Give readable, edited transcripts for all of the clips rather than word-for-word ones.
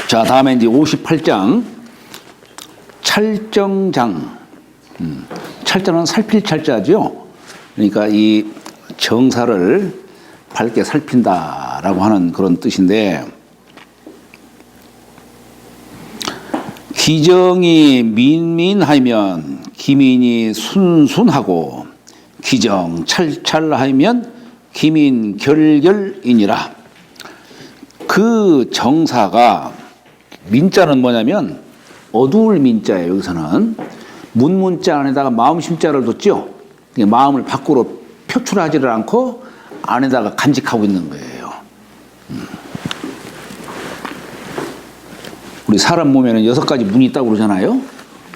자, 다음에 이제 58장 찰정장. 찰자는 살필 찰자죠. 그러니까 이 정사를 밝게 살핀다라고 하는 그런 뜻인데, 기정이 민민하면 기민이 순순하고 기정 찰찰하면 기민 결결이니라. 그 정사가, 민자는 뭐냐면 어두울 민자예요. 여기서는 문문자 안에다가 마음심자를 뒀죠. 마음을 밖으로 표출하지를 않고 안에다가 간직하고 있는 거예요. 우리 사람 몸에는 6가지 문이 있다고 그러잖아요.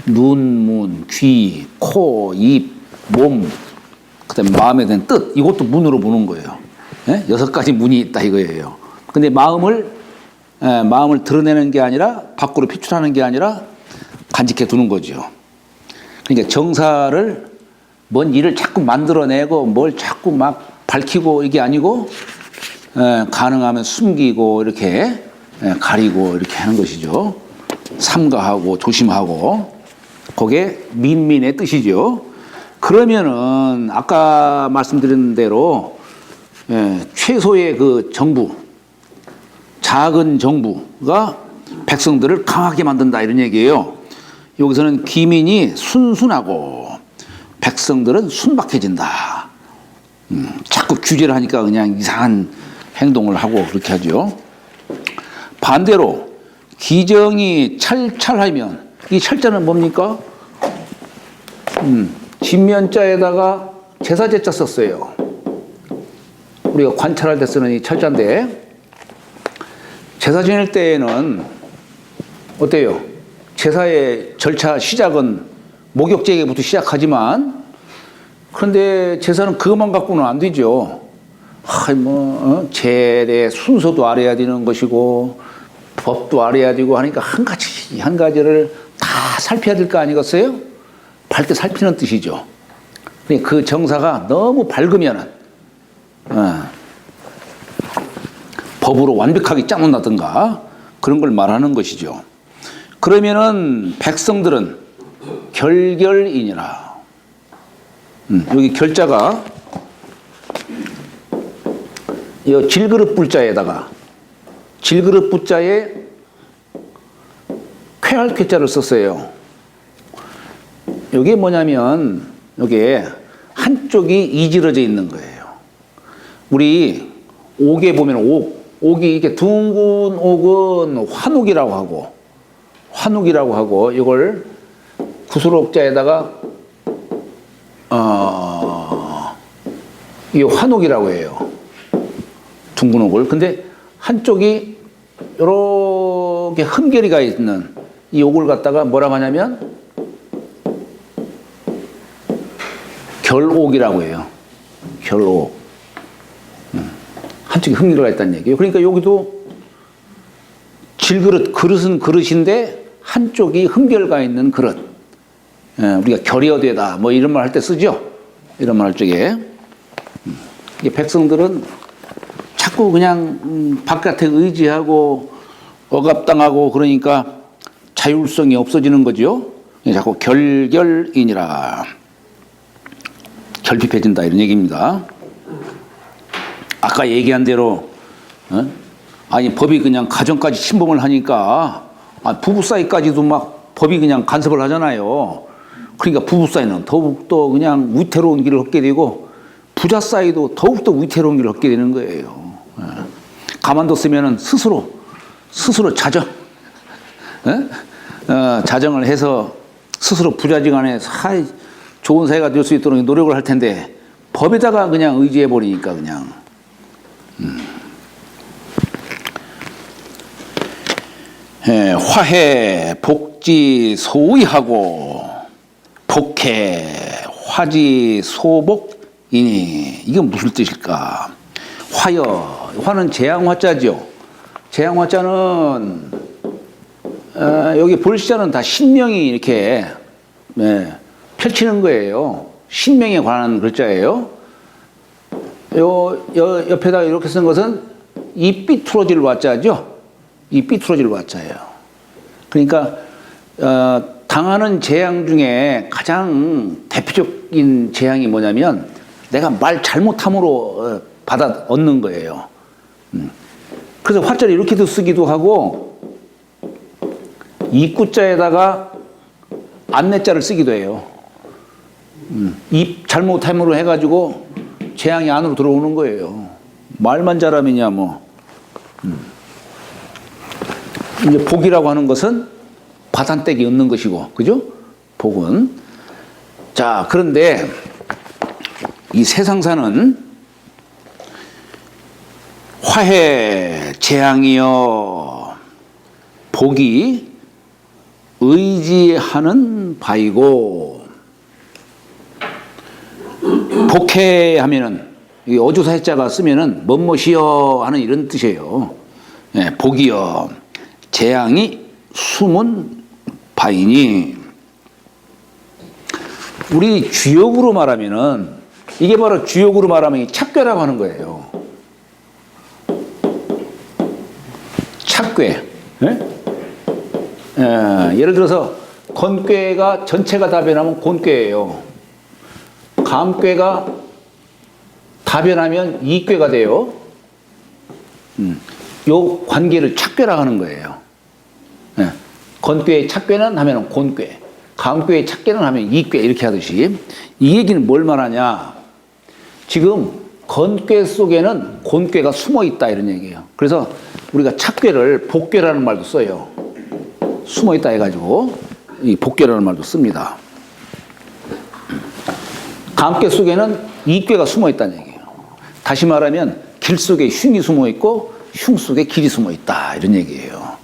눈, 문, 귀, 코, 입, 몸, 그다음에 마음에 대한 뜻, 이것도 문으로 보는 거예요. 6가지 문이 있다 이거예요. 근데 마음을 드러내는 게 아니라, 밖으로 표출하는 게 아니라 간직해 두는 거죠. 그러니까 정사를 뭔 일을 자꾸 만들어내고 뭘 자꾸 막 밝히고 이게 아니고, 가능하면 숨기고 이렇게 가리고 이렇게 하는 것이죠. 삼가하고 조심하고, 그게 민민의 뜻이죠. 그러면은 아까 말씀드린 대로 최소의 그 정부, 작은 정부가 백성들을 강하게 만든다 이런 얘기예요. 여기서는 기민이 순순하고 백성들은 순박해진다. 자꾸 규제를 하니까 그냥 이상한 행동을 하고 그렇게 하죠. 반대로 기정이 찰찰하면, 이 찰자는 뭡니까? 진면자에다가 제사제자 썼어요. 우리가 관찰할 때 쓰는 이 찰자인데, 제사 지낼 때에는 어때요? 제사의 절차 시작은 목욕제기부터 시작하지만, 그런데 제사는 그것만 갖고는 안 되죠. 제례 순서도 알아야 되는 것이고 법도 알아야 되고 하니까 한 가지를 다 살펴야 될 거 아니겠어요? 밝게 살피는 뜻이죠. 그 정사가 너무 밝으면은 법으로 완벽하게 짜놓는다든가 그런 걸 말하는 것이죠. 그러면은 백성들은 결결이니라. 여기 결자가 이 질그릇 불자에다가, 질그릇 불자에 쾌할 쾌자를 썼어요. 이게 뭐냐면, 이게 한쪽이 이질러져 있는 거예요. 우리 옥에 보면 옥이 이렇게 둥근 옥은 환옥이라고 하고 이걸 구슬옥자에다가 이 환옥이라고 해요. 둥근 옥을. 근데 한쪽이 이렇게 흠결이가 있는 이 옥을 갖다가 뭐라고 하냐면 결옥이라고 해요. 결옥. 한쪽에 흠결이가 있다는 얘기예요. 그러니까 여기도 그릇은 그릇인데 한쪽이 흠결가 있는 그릇. 우리가 결여되다 뭐 이런 말 할 때 쓰죠. 이런 말 할 적에. 백성들은 자꾸 그냥 바깥에 의지하고 억압당하고 그러니까 자율성이 없어지는 거죠. 자꾸 결결이니라. 결핍해진다 이런 얘기입니다. 아까 얘기한 대로 법이 그냥 가정까지 침범을 하니까 부부 사이까지도 막 법이 그냥 간섭을 하잖아요. 그러니까 부부 사이는 더욱더 그냥 위태로운 길을 걷게 되고 부자 사이도 더욱더 위태로운 길을 걷게 되는 거예요. 가만뒀으면 스스로 자정을 해서 스스로 부자지간에 좋은 사회가 될 수 있도록 노력을 할 텐데 법에다가 그냥 의지해 버리니까 그냥. 화해 복지 소위하고 복해 화지 소복이니, 이게 무슨 뜻일까? 화는 재앙화자죠. 재앙화자는 여기 볼시자는 다 신명이 이렇게 펼치는 거예요. 신명에 관한 글자예요. 옆에다 이렇게 쓴 것은 이 삐뚤어질 와자죠. 이 삐뚤어질 와자예요. 그러니까 당하는 재앙 중에 가장 대표적인 재앙이 뭐냐면 내가 말 잘못함으로 받아 얻는 거예요. 그래서 화자를 이렇게도 쓰기도 하고 입구자에다가 안내자를 쓰기도 해요. 입 잘못함으로 해가지고 재앙이 안으로 들어오는 거예요. 말만 잘하면야 뭐. 이제 복이라고 하는 것은 바단떼기 얻는 것이고, 그죠? 복은. 자, 그런데 이 세상사는 화해, 재앙이여, 복이 의지하는 바이고, 복해 하면은, 이 어조사 해자가 쓰면은, 뭐뭐이여 하는 이런 뜻이에요. 예, 복이여, 재앙이 숨은 바이니, 우리 주역으로 말하면은, 이게 바로 주역으로 말하면 착괴라고 하는 거예요. 착괴. 예? 예를 들어서 건괴가 전체가 다 변하면 곤괴예요. 감괴가 다 변하면 이괴가 돼요. 요 관계를 착괴라고 하는 거예요. 예. 건괴의 착괴는 하면 곤괴, 감괴의 착괴는 하면 이괴, 이렇게 하듯이. 이 얘기는 뭘 말하냐? 지금 건괴 속에는 곤괴가 숨어 있다, 이런 얘기예요. 그래서 우리가 착괴를 복괴라는 말도 써요. 숨어 있다 해가지고 이 복괴라는 말도 씁니다. 감괴 속에는 이괴가 숨어 있다는 얘기예요. 다시 말하면 길 속에 흉이 숨어 있고 흉 속에 길이 숨어 있다, 이런 얘기예요.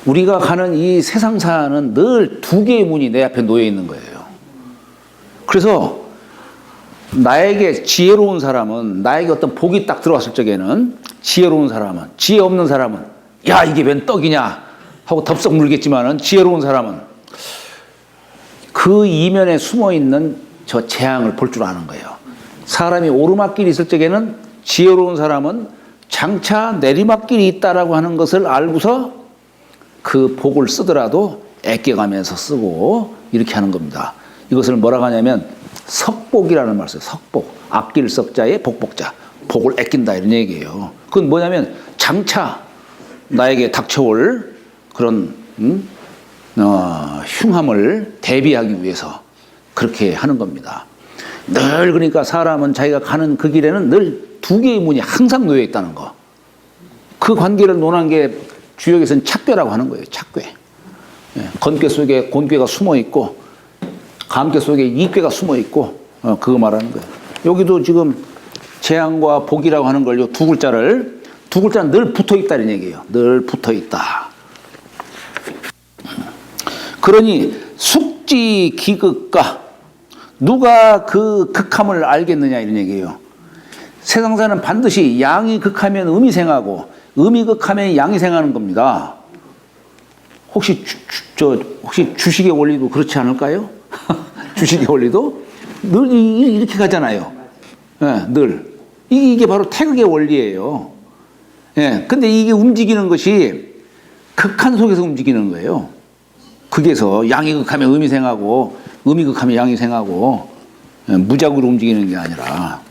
우리가 가는 이 세상사는 늘 두 개의 문이 내 앞에 놓여 있는 거예요. 그래서 나에게 지혜로운 사람은, 나에게 어떤 복이 딱 들어왔을 적에는, 지혜로운 사람은, 지혜 없는 사람은 야, 이게 웬 떡이냐 하고 덥석 물겠지만은, 지혜로운 사람은 그 이면에 숨어있는 저 재앙을 볼 줄 아는 거예요. 사람이 오르막길이 있을 적에는 지혜로운 사람은 장차 내리막길이 있다라고 하는 것을 알고서 그 복을 쓰더라도 애껴가면서 쓰고 이렇게 하는 겁니다. 이것을 뭐라고 하냐면 석복이라는 말을 써요. 석복. 아낄 석자에 복복자. 복을 애낀다, 이런 얘기예요. 그건 뭐냐면 장차 나에게 닥쳐올 그런 흉함을 대비하기 위해서 그렇게 하는 겁니다. 늘 그러니까 사람은 자기가 가는 그 길에는 늘 두 개의 문이 항상 놓여 있다는 거. 그 관계를 논한 게 주역에서는 착괴라고 하는 거예요. 착괴. 예, 건괴 속에 곤괴가 숨어 있고 감괴 속에 이괴가 숨어 있고 그거 말하는 거예요. 여기도 지금 재앙과 복이라고 하는 걸 요 두 글자는 늘 붙어 있다는 얘기예요. 늘 붙어 있다. 그러니 숙지 기극가, 누가 그 극함을 알겠느냐, 이런 얘기예요. 세상사는 반드시 양이 극하면 음이 생하고 음이 극하면 양이 생하는 겁니다. 혹시 혹시 주식의 원리도 그렇지 않을까요? 주식의 원리도 늘 이렇게 가잖아요. 예, 늘 이게 바로 태극의 원리예요. 예, 근데 이게 움직이는 것이 극한 속에서 움직이는 거예요. 극에서 양이 극하면 음이 생하고 음이 극하면 양이 생하고, 예, 무작위로 움직이는 게 아니라.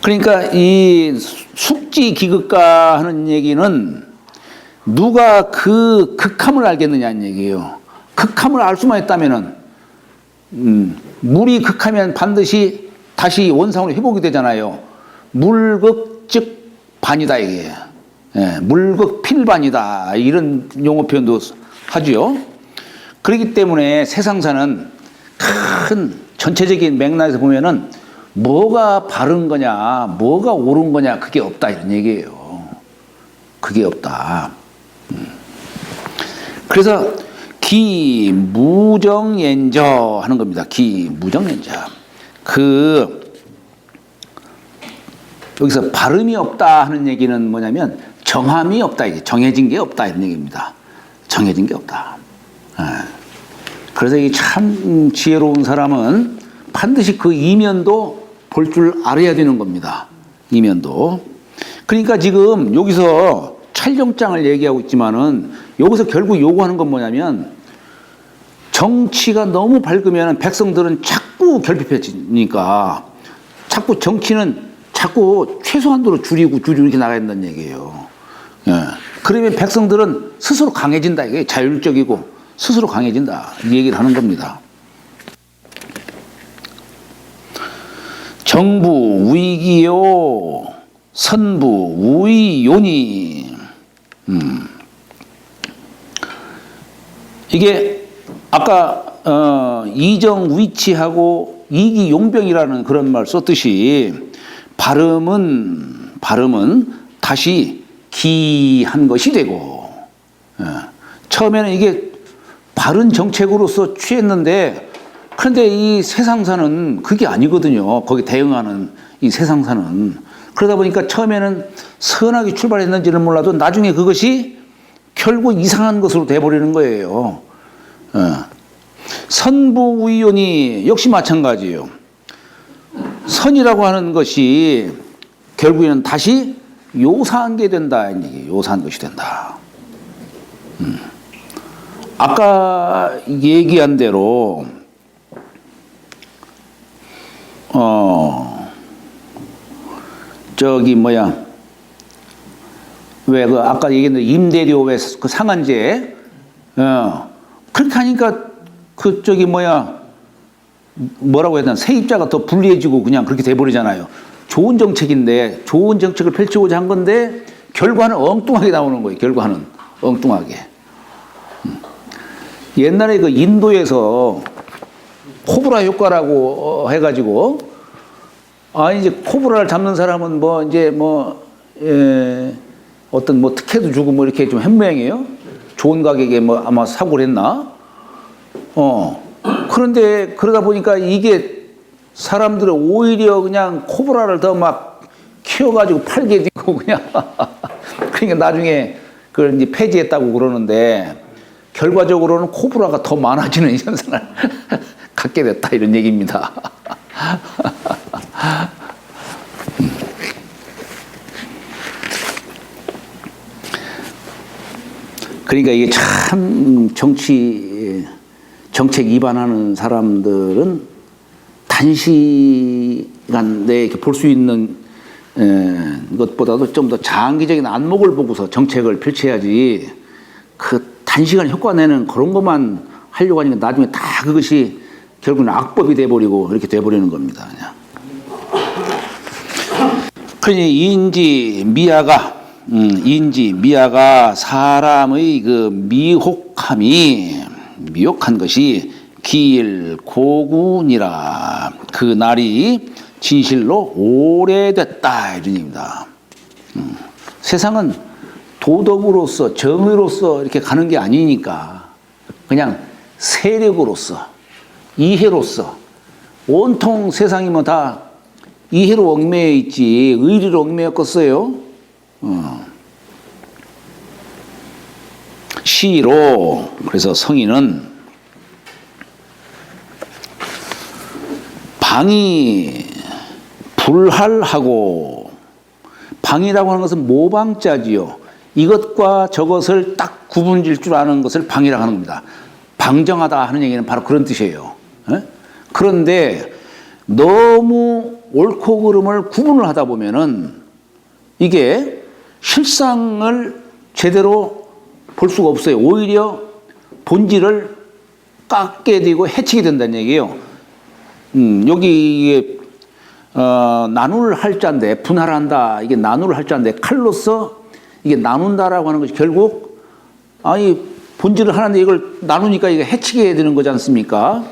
그러니까 이 숙지 기극가 하는 얘기는 누가 그 극함을 알겠느냐는 얘기예요. 극함을 알 수만 있다면은 물이 극하면 반드시 다시 원상으로 회복이 되잖아요. 물극 즉 반이다, 이게. 예, 물극 필반이다, 이런 용어 표현도 하죠. 그렇기 때문에 세상사는 큰 전체적인 맥락에서 보면은 뭐가 바른 거냐, 뭐가 옳은 거냐, 그게 없다, 이런 얘기예요. 그게 없다. 그래서 기무정연저 하는 겁니다. 기무정연저. 여기서 발음이 없다 하는 얘기는 뭐냐면 정함이 없다, 이게 정해진 게 없다, 이런 얘기입니다. 정해진 게 없다. 그래서 이 참 지혜로운 사람은 반드시 그 이면도 볼 줄 알아야 되는 겁니다. 이면도. 그러니까 지금 여기서 찰정장을 얘기하고 있지만은 여기서 결국 요구하는 건 뭐냐면 정치가 너무 밝으면 백성들은 자꾸 결핍해지니까 자꾸 정치는 자꾸 최소한도로 줄이고 이렇게 나가야 된다는 얘기예요. 예. 그러면 백성들은 스스로 강해진다. 이게 자율적이고 스스로 강해진다. 이 얘기를 하는 겁니다. 정부 위기요 선부 우위요니. 이게 아까 이정 위치하고 이기용병이라는 그런 말 썼듯이 발음은 다시 기한 것이 되고, 처음에는 이게 바른 정책으로서 취했는데 그런데 이 세상사는 그게 아니거든요. 거기 대응하는 이 세상사는. 그러다 보니까 처음에는 선하게 출발했는지는 몰라도 나중에 그것이 결국 이상한 것으로 돼버리는 거예요. 선부위원이 역시 마찬가지예요. 선이라고 하는 것이 결국에는 다시 요사한 게 된다. 요사한 것이 된다. 아까 얘기한 대로 왜 그 아까 얘기했는데 임대료 왜 그 상한제 그렇게 하니까 뭐라고 해야 되나 세입자가 더 불리해지고 그냥 그렇게 돼버리잖아요. 좋은 정책인데 좋은 정책을 펼치고자 한 건데 결과는 엉뚱하게 나오는 거예요. 결과는 엉뚱하게. 옛날에 그 인도에서 코브라 효과라고 해가지고 이제 코브라를 잡는 사람은 어떤 특혜도 주고 이렇게 좀 한 모양이에요. 좋은 가격에 아마 사고를 했나? 그런데 그러다 보니까 이게 사람들은 오히려 그냥 코브라를 더 막 키워가지고 팔게 되고 그냥 그러니까 나중에 그걸 이제 폐지했다고 그러는데 결과적으로는 코브라가 더 많아지는 현상을 갖게 됐다 이런 얘기입니다. 그러니까 이게 참 정책 위반하는 사람들은 단시간 내에 볼 수 있는 것보다도 좀 더 장기적인 안목을 보고서 정책을 펼쳐야지 그 단시간 효과 내는 그런 것만 하려고 하니까 나중에 다 그것이 결국은 악법이 돼버리고 이렇게 돼버리는 겁니다. 그냥. 그러니 인지미아가 사람의 그 미혹한 것이 기일고군이라 그 날이 진실로 오래됐다 이런 얘기입니다. 세상은 도덕으로서 정의로서 이렇게 가는 게 아니니까 그냥 세력으로서 이해로서 온통 세상이 다 이해로 얽매여 있지 의리로 얽매였겠어요. 시로 그래서 성인은 방이 불할하고 방이라고 하는 것은 모방자지요. 이것과 저것을 딱 구분질 줄 아는 것을 방이라고 하는 겁니다. 방정하다 하는 얘기는 바로 그런 뜻이에요. 그런데 너무 옳고 그름을 구분을 하다 보면은 이게 실상을 제대로 볼 수가 없어요. 오히려 본질을 깎게 되고 해치게 된다는 얘기예요. 여기 이게 나눌 할자인데 분할한다. 이게 나눌 할자인데 칼로서 이게 나눈다라고 하는 것이 결국 본질을 하는데 이걸 나누니까 이게 해치게 되는 거지 않습니까?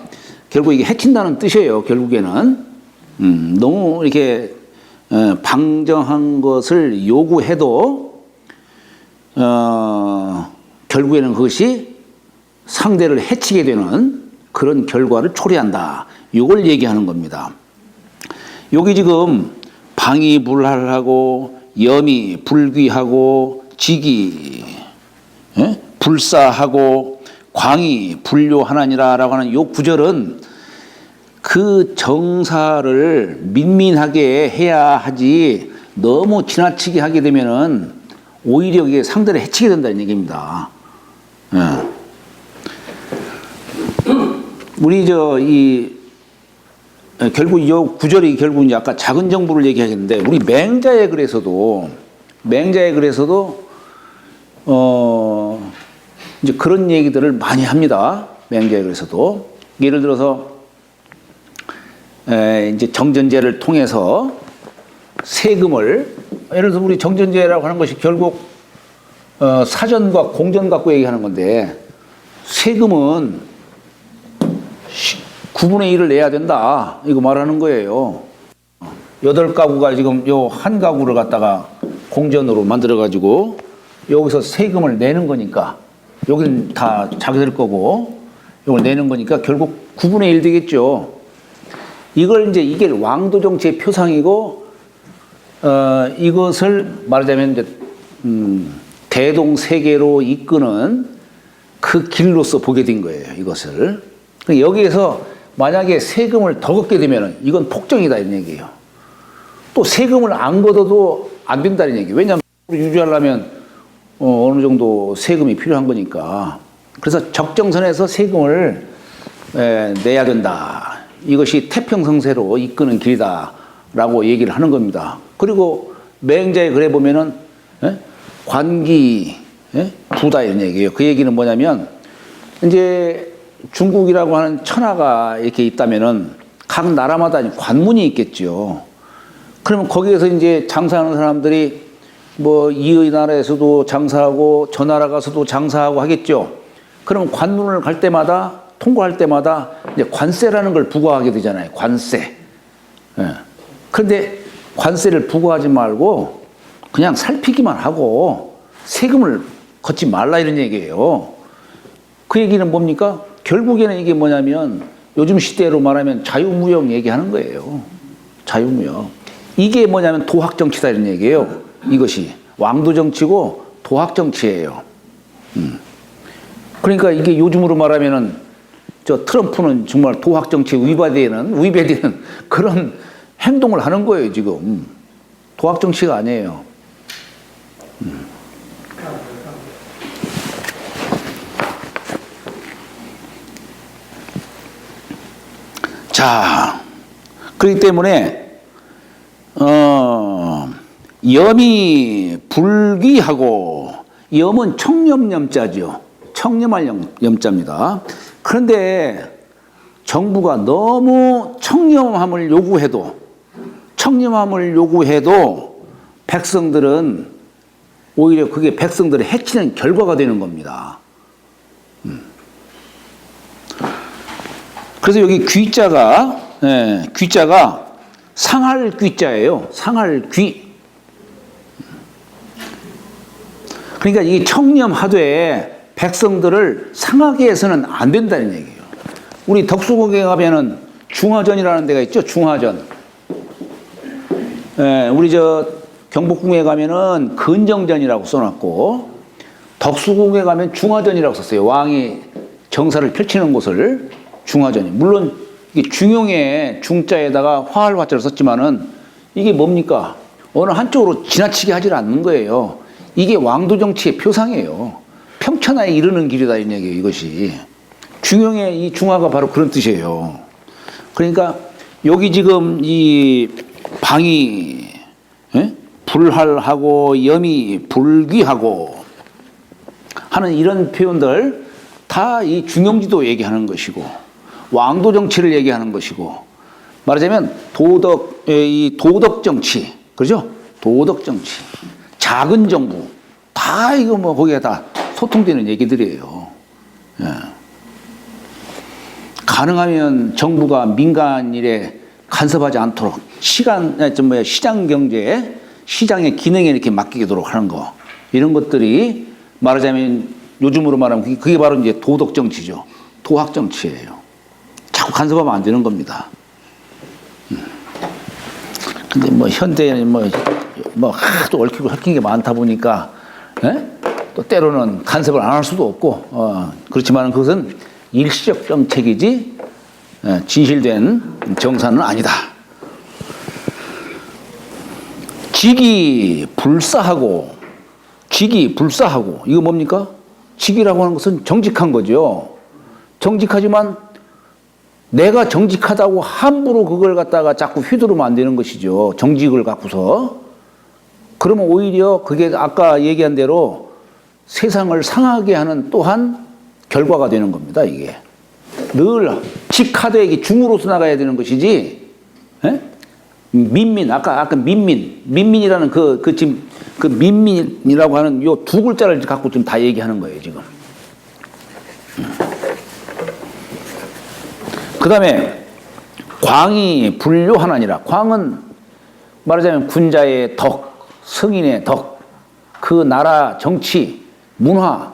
결국 이게 해친다는 뜻이에요. 결국에는 너무 이렇게 방정한 것을 요구해도 결국에는 그것이 상대를 해치게 되는 그런 결과를 초래한다. 이걸 얘기하는 겁니다. 여기 지금 방이 불할하고 염이 불귀하고 직이 불사하고 광이 불료하나니라라고 하는 이 구절은 그 정사를 민민하게 해야 하지 너무 지나치게 하게 되면은 오히려 이게 상대를 해치게 된다는 얘기입니다. 예. 우리 결국 이 구절이 결국 이제 아까 작은 정부를 얘기하겠는데 우리 맹자의 글에서도 이제 그런 얘기들을 많이 합니다. 맹자의 글에서도 예를 들어서 이제 정전제를 통해서 세금을 예를 들어서 우리 정전제라고 하는 것이 결국 사전과 공전 갖고 얘기하는 건데 세금은 9분의 1을 내야 된다 이거 말하는 거예요. 8가구가 지금 요 한 가구를 갖다가 공전으로 만들어 가지고 여기서 세금을 내는 거니까 여기는 다 자기들 거고 이걸 내는 거니까 결국 9분의 1 되겠죠. 이걸 이제 이게 왕도 정치의 표상이고 이것을 말하자면 이제 대동세계로 이끄는 그 길로서 보게 된 거예요. 이것을 여기에서 만약에 세금을 더 걷게 되면 이건 폭정이다 이런 얘기예요. 또 세금을 안 걷어도 안 된다는 얘기예요. 왜냐하면 유지하려면 어느 정도 세금이 필요한 거니까. 그래서 적정선에서 세금을 내야 된다. 이것이 태평성세로 이끄는 길이다라고 얘기를 하는 겁니다. 그리고 맹자의 글에 보면은 관기 부다 이런 얘기예요. 그 얘기는 뭐냐면 이제 중국이라고 하는 천하가 이렇게 있다면은 각 나라마다 관문이 있겠죠. 그러면 거기에서 이제 장사하는 사람들이 뭐 이 나라에서도 장사하고 저 나라 가서도 장사하고 하겠죠. 그러면 관문을 갈 때마다 통과할 때마다 이제 관세라는 걸 부과하게 되잖아요. 관세. 그런데 관세를 부과하지 말고 그냥 살피기만 하고 세금을 걷지 말라 이런 얘기예요. 그 얘기는 뭡니까? 결국에는 이게 뭐냐면 요즘 시대로 말하면 자유무역 얘기하는 거예요. 자유무역. 이게 뭐냐면 도학정치다 이런 얘기예요. 이것이 왕도정치고 도학정치예요. 그러니까 이게 요즘으로 말하면은 저 트럼프는 정말 도학정치에 위배되는 그런 행동을 하는 거예요 지금. 도학정치가 아니에요. 자, 그렇기 때문에 염이 불귀하고 염은 청렴염자죠. 청렴할 염자입니다. 그런데 정부가 너무 청렴함을 요구해도 백성들은 오히려 그게 백성들을 해치는 결과가 되는 겁니다. 그래서 여기 귀자가 상할 귀자예요. 상할 귀. 그러니까 이 청렴하되 백성들을 상하게 해서는 안 된다는 얘기예요. 우리 덕수궁에 가면은 중화전이라는 데가 있죠. 중화전. 우리 저 경복궁에 가면은 근정전이라고 써놨고 덕수궁에 가면 중화전이라고 썼어요. 왕이 정사를 펼치는 곳을 중화전이. 물론 이게 중용의 중자에다가 화할 화자를 썼지만은 이게 뭡니까? 어느 한쪽으로 지나치게 하질 않는 거예요. 이게 왕도 정치의 표상이에요. 평천하에 이르는 길이다 이 얘기예요. 이것이 중용의 이 중화가 바로 그런 뜻이에요. 그러니까 여기 지금 이 방이 불할하고 염이 불귀하고 하는 이런 표현들 다 이 중용지도 얘기하는 것이고 왕도 정치를 얘기하는 것이고 말하자면 도덕 정치 그렇죠? 도덕 정치 작은 정부 다 이거 뭐 거기에 다 소통되는 얘기들이에요. 예. 가능하면 정부가 민간 일에 간섭하지 않도록 시장 경제, 시장의 기능에 이렇게 맡기도록 하는 거 이런 것들이 말하자면 요즘으로 말하면 그게 바로 이제 도덕 정치죠. 도학 정치예요. 자꾸 간섭하면 안 되는 겁니다. 근데 뭐 현대에는 뭐 하도 얽히고 얽힌 게 많다 보니까 또 때로는 간섭을 안 할 수도 없고 그렇지만 그것은 일시적 정책이지 진실된 정사는 아니다. 직이 불사하고 직이 불사하고 이거 뭡니까? 직이라고 하는 것은 정직한 거죠. 정직하지만 내가 정직하다고 함부로 그걸 갖다가 자꾸 휘두르면 안 되는 것이죠. 정직을 갖고서. 그러면 오히려 그게 아까 얘기한 대로 세상을 상하게 하는 또한 결과가 되는 겁니다. 이게 늘 직하되 이게 중으로서 나가야 되는 것이지. 에? 민민 아까 민민이라는 지금 그 민민이라고 하는 요 두 글자를 갖고 좀 다 얘기하는 거예요 지금. 그 다음에 광이 불료하나니라. 광은 말하자면 군자의 덕, 성인의 덕, 그 나라 정치, 문화,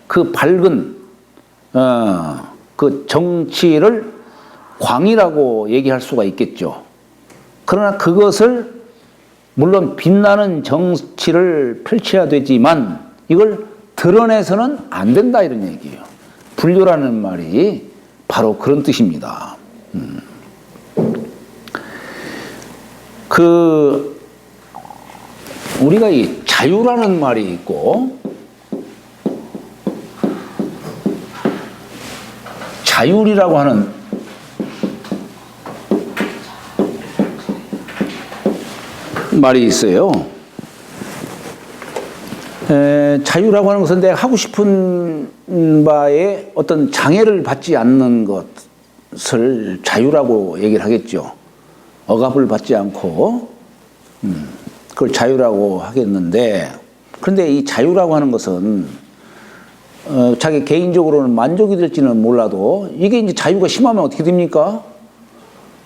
그 밝은 그 정치를 광이라고 얘기할 수가 있겠죠. 그러나 그것을 물론 빛나는 정치를 펼쳐야 되지만 이걸 드러내서는 안 된다 이런 얘기예요. 불교라는 말이 바로 그런 뜻입니다. 우리가 이 자유라는 말이 있고 자율이라고 하는 말이 있어요. 자유라고 하는 것은 내가 하고 싶은 바에 어떤 장애를 받지 않는 것을 자유라고 얘기를 하겠죠. 억압을 받지 않고 그걸 자유라고 하겠는데, 그런데 이 자유라고 하는 것은 자기 개인적으로는 만족이 될지는 몰라도 이게 이제 자유가 심하면 어떻게 됩니까?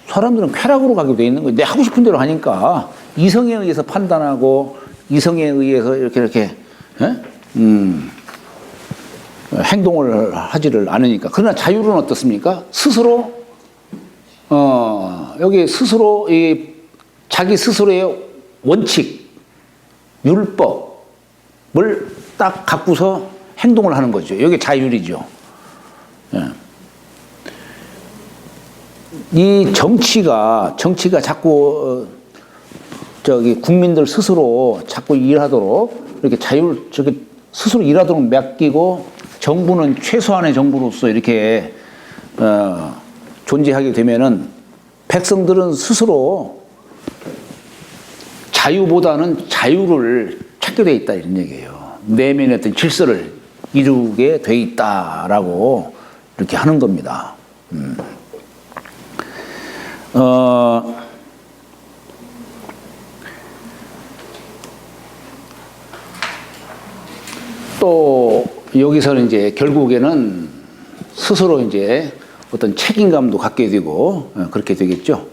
사람들은 쾌락으로 가게 돼 있는 거예요. 내 하고 싶은 대로 하니까 이성에 의해서 판단하고 이성에 의해서 이렇게 행동을 하지를 않으니까. 그러나 자유는 어떻습니까? 스스로 여기 스스로 자기 스스로의 원칙, 율법을 딱 갖고서 행동을 하는 거죠. 이게 자율이죠. 이 정치가 자꾸 국민들 스스로 자꾸 일하도록 이렇게 스스로 일하도록 맡기고 정부는 최소한의 정부로서 이렇게 존재하게 되면은 백성들은 스스로 자유보다는 자유를 찾게 돼 있다 이런 얘기예요. 내면의 어떤 질서를 이루게 돼 있다라고 이렇게 하는 겁니다. 또 여기서는 이제 결국에는 스스로 이제 어떤 책임감도 갖게 되고 그렇게 되겠죠.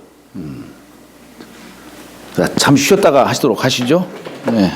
잠시 쉬었다가 하시도록 하시죠. 네.